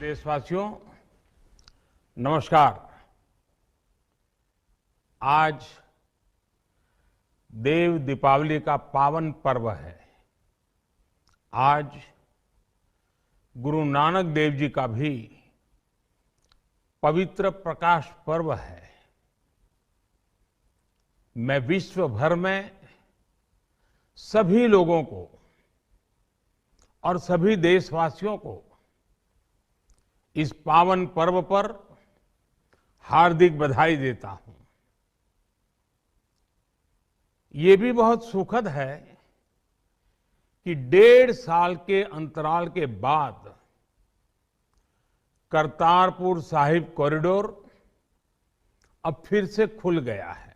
देशवासियों, नमस्कार। आज देव दीपावली का पावन पर्व है। आज गुरु नानक देव जी का भी पवित्र प्रकाश पर्व है। मैं विश्व भर में सभी लोगों को और सभी देशवासियों को इस पावन पर्व पर हार्दिक बधाई देता हूं। ये भी बहुत सुखद है कि 1.5 साल के अंतराल के बाद करतारपुर साहिब कॉरिडोर अब फिर से खुल गया है।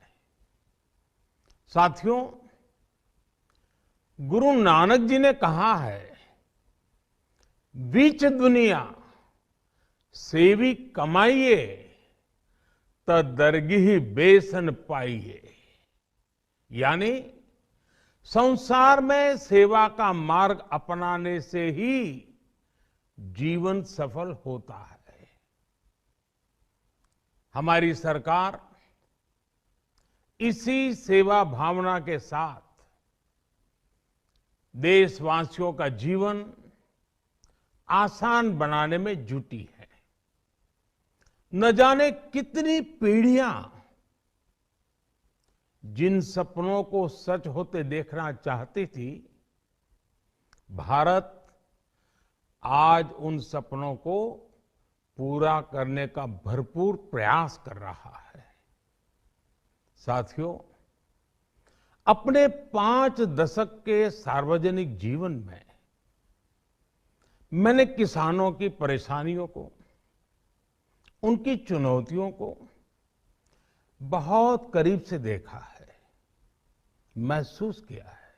साथियों, गुरु नानक जी ने कहा है, बीच दुनिया सेवी कमाइए त दरगिही बेसन पाइए। यानी संसार में सेवा का मार्ग अपनाने से ही जीवन सफल होता है। हमारी सरकार इसी सेवा भावना के साथ देशवासियों का जीवन आसान बनाने में जुटी है। न जाने कितनी पीढ़ियां जिन सपनों को सच होते देखना चाहती थी, भारत आज उन सपनों को पूरा करने का भरपूर प्रयास कर रहा है। साथियों, अपने 5 दशक के सार्वजनिक जीवन में मैंने किसानों की परेशानियों को, उनकी चुनौतियों को बहुत करीब से देखा है, महसूस किया है।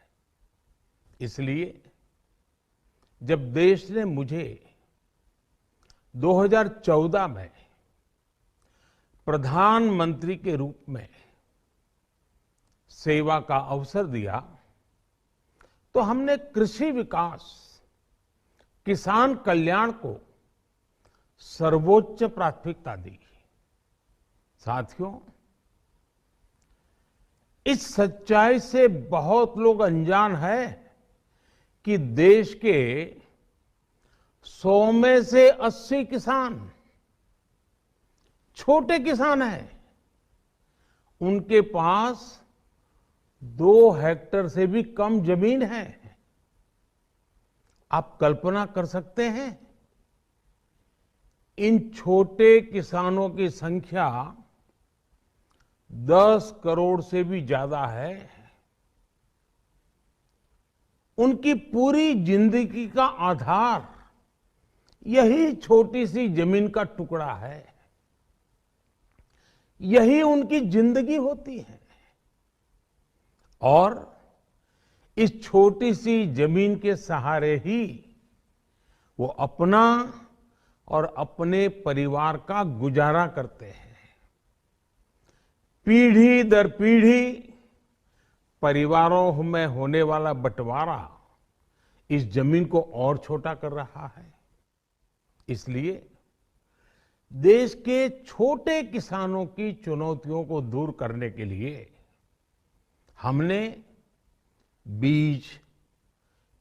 इसलिए जब देश ने मुझे 2014 में प्रधानमंत्री के रूप में सेवा का अवसर दिया, तो हमने कृषि विकास, किसान कल्याण को सर्वोच्च प्राथमिकता दी। साथियों, इस सच्चाई से बहुत लोग अनजान है कि देश के 100 में से 80 किसान छोटे किसान हैं। उनके पास 2 हेक्टेयर से भी कम जमीन है। आप कल्पना कर सकते हैं, इन छोटे किसानों की संख्या 10 करोड़ से भी ज्यादा है। उनकी पूरी जिंदगी का आधार यही छोटी सी जमीन का टुकड़ा है। यही उनकी जिंदगी होती है। और इस छोटी सी जमीन के सहारे ही वो अपना और अपने परिवार का गुजारा करते हैं। पीढ़ी दर पीढ़ी परिवारों में होने वाला बंटवारा इस जमीन को और छोटा कर रहा है। इसलिए देश के छोटे किसानों की चुनौतियों को दूर करने के लिए हमने बीज,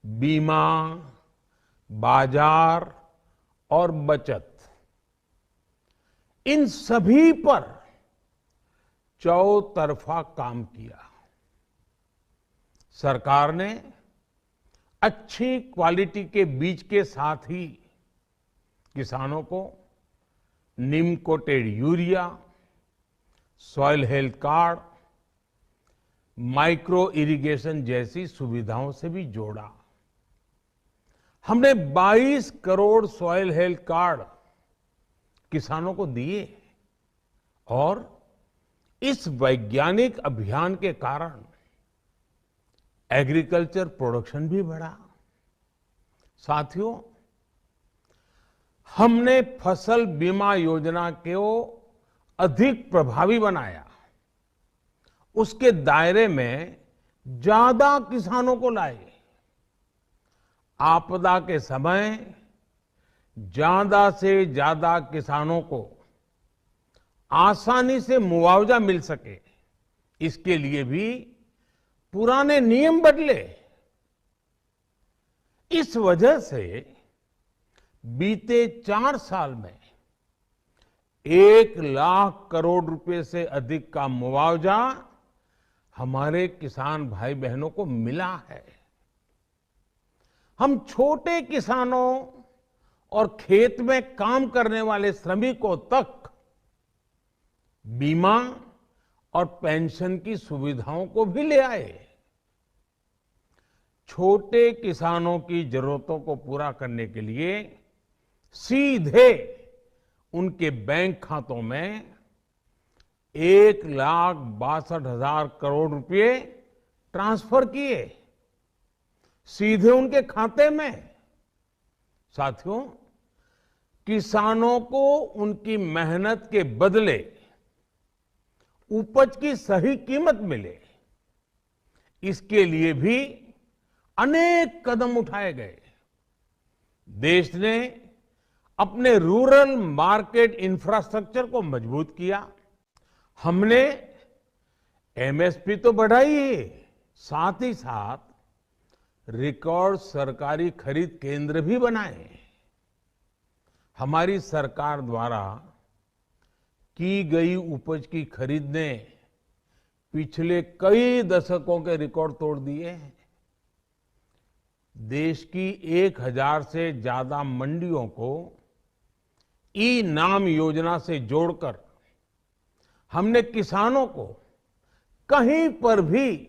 बीमा, बाजार और बचत, इन सभी पर चौतरफा काम किया। सरकार ने अच्छी क्वालिटी के बीज के साथ ही किसानों को neem coated urea, soil health card, micro irrigation जैसी सुविधाओं से भी जोड़ा। हमने 22 करोड़ सॉइल हेल्थ कार्ड किसानों को दिए और इस वैज्ञानिक अभियान के कारण एग्रीकल्चर प्रोडक्शन भी बढ़ा। साथियों, हमने फसल बीमा योजना को अधिक प्रभावी बनाया। उसके दायरे में ज्यादा किसानों को लाए। आपदा के समय ज्यादा से ज्यादा किसानों को आसानी से मुआवजा मिल सके, इसके लिए भी पुराने नियम बदले। इस वजह से बीते 4 साल में 1 लाख करोड़ रुपए से अधिक का मुआवजा हमारे किसान भाई बहनों को मिला है। हम छोटे किसानों और खेत में काम करने वाले श्रमिकों तक बीमा और पेंशन की सुविधाओं को भी ले आए। छोटे किसानों की जरूरतों को पूरा करने के लिए सीधे उनके बैंक खातों में 1,62,000 करोड़ रुपए ट्रांसफर किए, सीधे उनके खाते में। साथियों, किसानों को उनकी मेहनत के बदले उपज की सही कीमत मिले, इसके लिए भी अनेक कदम उठाए गए। देश ने अपने रूरल मार्केट इंफ्रास्ट्रक्चर को मजबूत किया। हमने एमएसपी तो बढ़ाई है, साथ ही साथ रिकॉर्ड सरकारी खरीद केंद्र भी बनाए। हमारी सरकार द्वारा की गई उपज की खरीद ने पिछले कई दशकों के रिकॉर्ड तोड़ दिए हैं। देश की 1,000 से ज्यादा मंडियों को ई नाम योजना से जोड़कर हमने किसानों को कहीं पर भी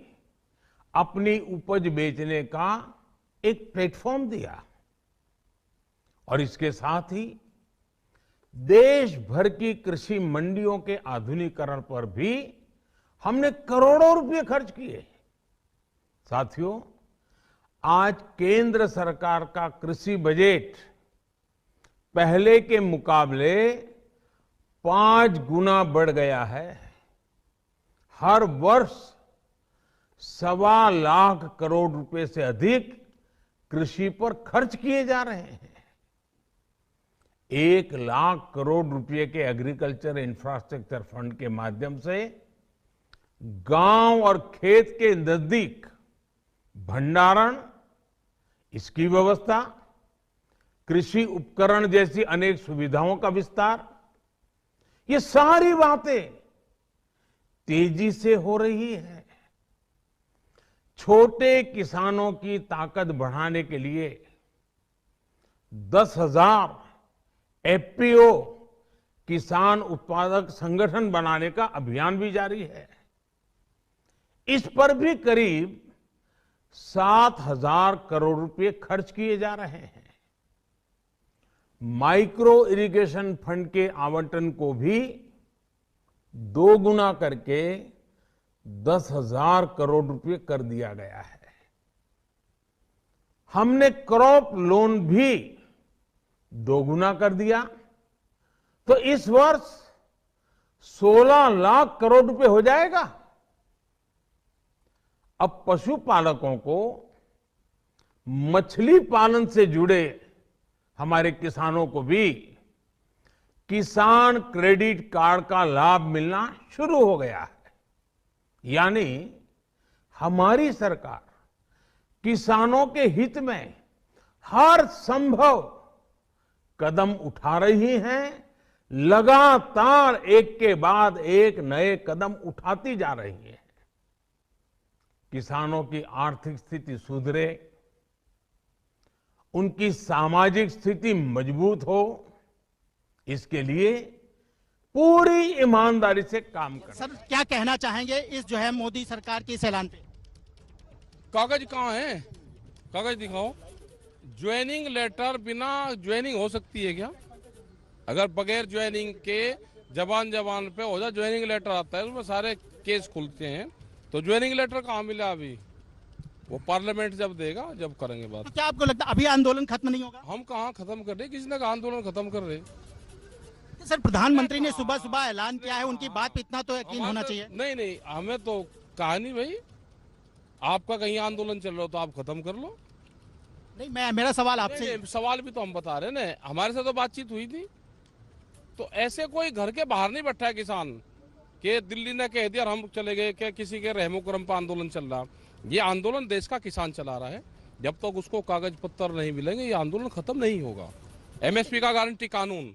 अपनी उपज बेचने का एक प्लेटफॉर्म दिया। और इसके साथ ही देश भर की कृषि मंडियों के आधुनिकीकरण पर भी हमने करोड़ों रुपए खर्च किए। साथियों, आज केंद्र सरकार का कृषि बजट पहले के मुकाबले 5 गुना बढ़ गया है। हर वर्ष 1.25 लाख करोड़ रुपए से अधिक कृषि पर खर्च किए जा रहे हैं। 1 लाख करोड़ रुपए के एग्रीकल्चर इंफ्रास्ट्रक्चर फंड के माध्यम से गांव और खेत के नजदीक भंडारण, इसकी व्यवस्था, कृषि उपकरण जैसी अनेक सुविधाओं का विस्तार, ये सारी बातें तेजी से हो रही है। छोटे किसानों की ताकत बढ़ाने के लिए 10,000 एफपीओ किसान उत्पादक संगठन बनाने का अभियान भी जारी है। इस पर भी करीब 7,000 करोड़ रुपए खर्च किए जा रहे हैं। माइक्रो इरिगेशन फंड के आवंटन को भी 2 गुना करके 10,000 करोड़ रुपए कर दिया गया है। हमने क्रॉप लोन भी 2 गुना कर दिया, तो इस वर्ष 16 लाख करोड़ रुपए हो जाएगा। अब पशुपालकों को मछली पालन से जुड़े हमारे किसानों को भी किसान क्रेडिट कार्ड का लाभ मिलना शुरू हो गया है। यानी हमारी सरकार किसानों के हित में हर संभव कदम उठा रही है, लगातार एक के बाद एक नए कदम उठाती जा रही है। किसानों की आर्थिक स्थिति सुधरे, उनकी सामाजिक स्थिति मजबूत हो, इसके लिए पूरी ईमानदारी से काम करें। सर, क्या कहना चाहेंगे इस जो है मोदी सरकार के इस ऐलान पे? कागज कहाँ है? कागज दिखाओ। ज्वाइनिंग लेटर बिना ज्वाइनिंग हो सकती है क्या? अगर बगैर ज्वाइनिंग के जबान पे हो जाए, ज्वाइनिंग लेटर आता है, उसमें सारे केस खुलते हैं, तो ज्वाइनिंग लेटर कहाँ मिला अभी? वो पार्लियामेंट जब देगा, जब करेंगे बात। तो क्या आपको लगता है अभी आंदोलन खत्म नहीं होगा? हम कहाँ खत्म कर रहे, किसी ने कहा आंदोलन खत्म कर रहे। सर, प्रधानमंत्री ने सुबह सुबह ऐलान किया है, उनकी बात पे इतना तो यकीन होना चाहिए। नहीं, हमें तो कहा नहीं भाई, आपका कहीं आंदोलन चल रहा हो तो आप खत्म कर लो। नहीं, मैं मेरा सवाल आपसे नहीं, सवाल भी तो हम बता रहे हैं ना, हमारे साथ तो बातचीत हुई थी। तो ऐसे कोई घर के बाहर नहीं बैठा है किसान कि दिल्ली ने कह दिया और हम चले गए, कि किसी के रहमो करम पर आंदोलन चल रहा। ये आंदोलन देश का किसान चला रहा है। जब तक उसको कागज पत्तर नहीं मिलेंगे ये आंदोलन खत्म नहीं होगा। एमएसपी का गारंटी कानून